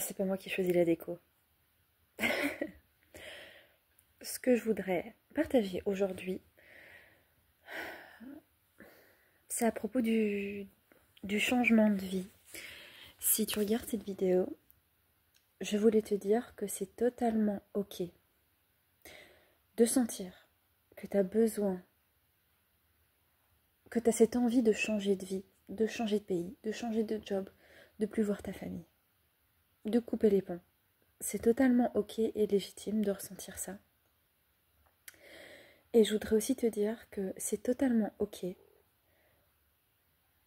C'est pas moi qui choisis la déco. Ce que je voudrais partager aujourd'hui, c'est à propos du changement de vie. Si tu regardes cette vidéo, je voulais te dire que c'est totalement ok de sentir que tu as besoin, que tu as cette envie de changer de vie, de changer de pays, de changer de job, de plus voir ta famille, de couper les ponts. C'est totalement ok et légitime de ressentir ça. Et je voudrais aussi te dire que c'est totalement ok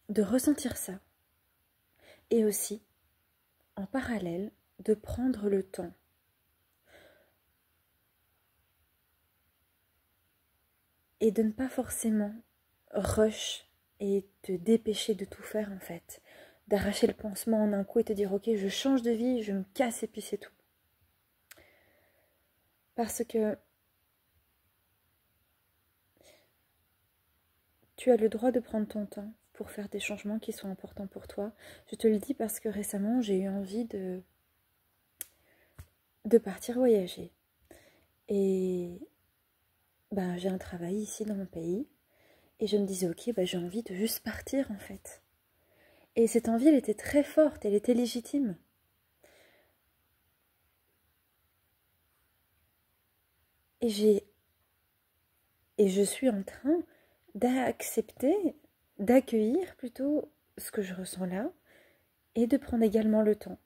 de ressentir ça. Et aussi, en parallèle, de prendre le temps et de ne pas forcément rush et te dépêcher de tout faire en fait. D'arracher le pansement en un coup et te dire ok, je change de vie, je me casse et puis c'est tout. Parce que tu as le droit de prendre ton temps pour faire des changements qui sont importants pour toi. Je te le dis parce que récemment j'ai eu envie de partir voyager. Et j'ai un travail ici dans mon pays. Et je me disais ok, j'ai envie de juste partir en fait. Et cette envie, elle était très forte, elle était légitime. Et je suis en train d'accueillir plutôt ce que je ressens là, et de prendre également le temps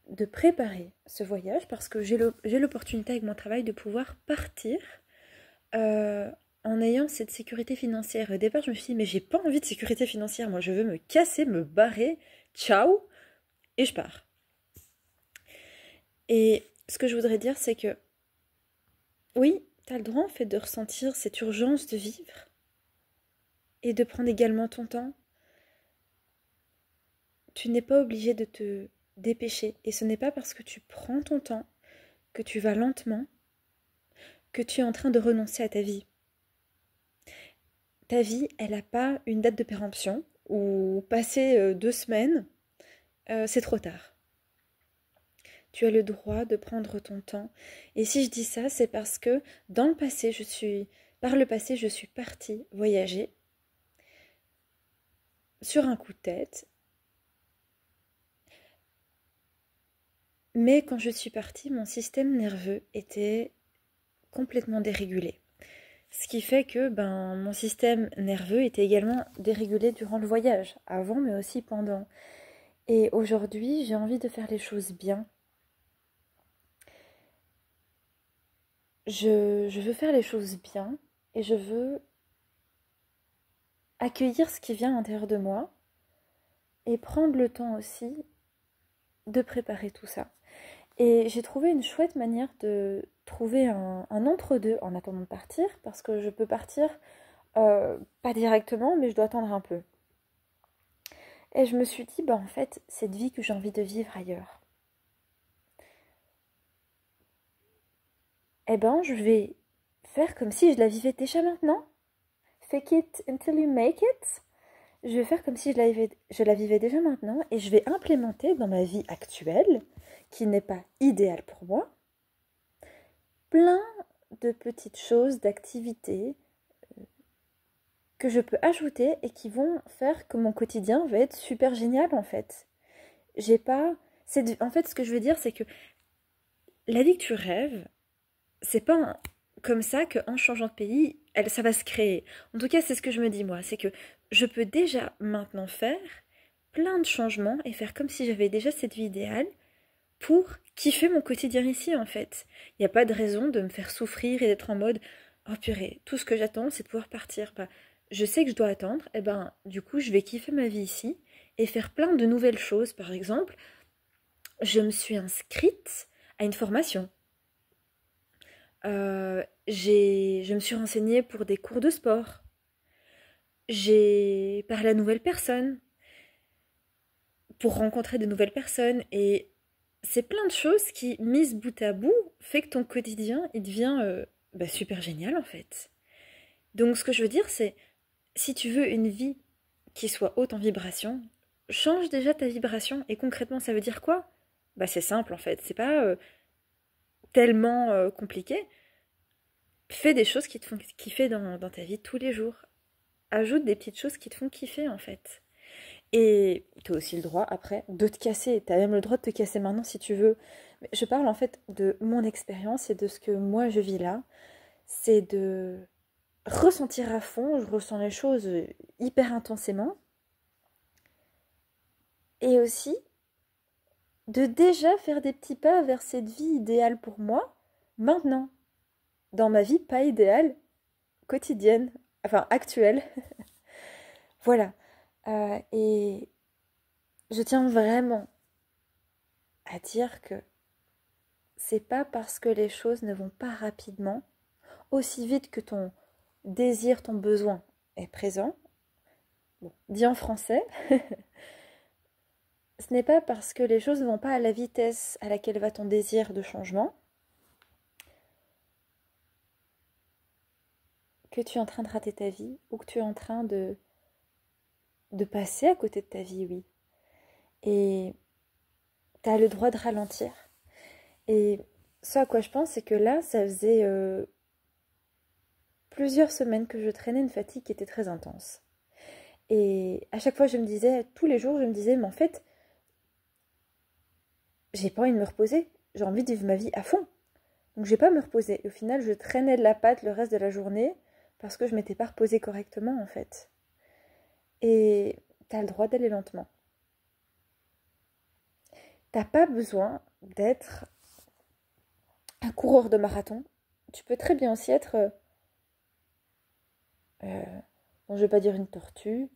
de préparer ce voyage, parce que j'ai l'opportunité avec mon travail de pouvoir partir en ayant cette sécurité financière. Au départ, je me suis dit, mais j'ai pas envie de sécurité financière, moi je veux me casser, me barrer, ciao, et je pars. Et ce que je voudrais dire, c'est que oui, tu as le droit en fait de ressentir cette urgence de vivre et de prendre également ton temps. Tu n'es pas obligé de te dépêcher, et ce n'est pas parce que tu prends ton temps, que tu vas lentement, que tu es en train de renoncer à ta vie. Ta vie, elle n'a pas une date de péremption, ou passer 2 semaines, c'est trop tard. Tu as le droit de prendre ton temps. Et si je dis ça, c'est parce que par le passé, je suis partie voyager sur un coup de tête. Mais quand je suis partie, mon système nerveux était complètement dérégulé. Ce qui fait que mon système nerveux était également dérégulé durant le voyage, avant mais aussi pendant. Et aujourd'hui, j'ai envie de faire les choses bien. Je veux faire les choses bien et je veux accueillir ce qui vient à l'intérieur de moi et prendre le temps aussi de préparer tout ça. Et j'ai trouvé une chouette manière de trouver un entre-deux en attendant de partir, parce que je peux partir pas directement, mais je dois attendre un peu. Et je me suis dit, en fait, cette vie que j'ai envie de vivre ailleurs, je vais faire comme si je la vivais déjà maintenant. Fake it until you make it. Je vais faire comme si je la vivais déjà maintenant, et je vais implémenter dans ma vie actuelle, qui n'est pas idéale pour moi, plein de petites choses, d'activités que je peux ajouter et qui vont faire que mon quotidien va être super génial en fait. En fait, ce que je veux dire, c'est que la vie que tu rêves, c'est pas comme ça qu'en changeant de pays, ça va se créer. En tout cas, c'est ce que je me dis moi, c'est que je peux déjà maintenant faire plein de changements et faire comme si j'avais déjà cette vie idéale pour kiffer mon quotidien ici en fait. Il n'y a pas de raison de me faire souffrir et d'être en mode « Oh purée, tout ce que j'attends c'est de pouvoir partir ». Je sais que je dois attendre, du coup je vais kiffer ma vie ici et faire plein de nouvelles choses. Par exemple, je me suis inscrite à une formation. Je me suis renseignée pour des cours de sport. J'ai parlé à de nouvelles personnes pour rencontrer de nouvelles personnes, et c'est plein de choses qui, mises bout à bout, fait que ton quotidien il devient super génial en fait. Donc ce que je veux dire, c'est si tu veux une vie qui soit haute en vibration, change déjà ta vibration. Et concrètement, ça veut dire quoi? Bah c'est simple en fait, c'est pas tellement compliqué. Fais des choses qui te font kiffer dans ta vie tous les jours. Ajoute des petites choses qui te font kiffer en fait. Et tu as aussi le droit après de te casser. Tu as même le droit de te casser maintenant si tu veux. Mais je parle en fait de mon expérience et de ce que moi je vis là. C'est de ressentir à fond, je ressens les choses hyper intensément. Et aussi de déjà faire des petits pas vers cette vie idéale pour moi, maintenant, dans ma vie pas idéale, quotidienne, enfin actuelle. Voilà. Et je tiens vraiment à dire que c'est pas parce que les choses ne vont pas rapidement, aussi vite que ton désir, ton besoin est présent, bon, dit en français, ce n'est pas parce que les choses ne vont pas à la vitesse à laquelle va ton désir de changement que tu es en train de rater ta vie ou que tu es en train de passer à côté de ta vie, oui. Et tu as le droit de ralentir. Et ce à quoi je pense, c'est que là, ça faisait plusieurs semaines que je traînais une fatigue qui était très intense. Et à chaque fois, je me disais, tous les jours, je me disais, mais en fait, j'ai pas envie de me reposer. J'ai envie de vivre ma vie à fond. Donc, je vais pas me reposer. Et au final, je traînais de la patte le reste de la journée parce que je m'étais pas reposée correctement, en fait. Et t'as le droit d'aller lentement. T'as pas besoin d'être un coureur de marathon. Tu peux très bien aussi être, bon, je vais pas dire une tortue,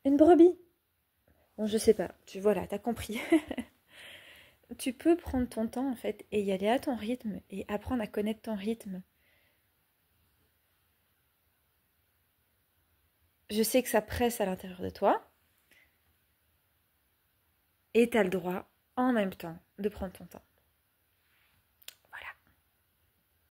une brebis. Bon, je sais pas. Voilà, t'as compris. Tu peux prendre ton temps en fait et y aller à ton rythme et apprendre à connaître ton rythme. Je sais que ça presse à l'intérieur de toi et t'as le droit en même temps de prendre ton temps.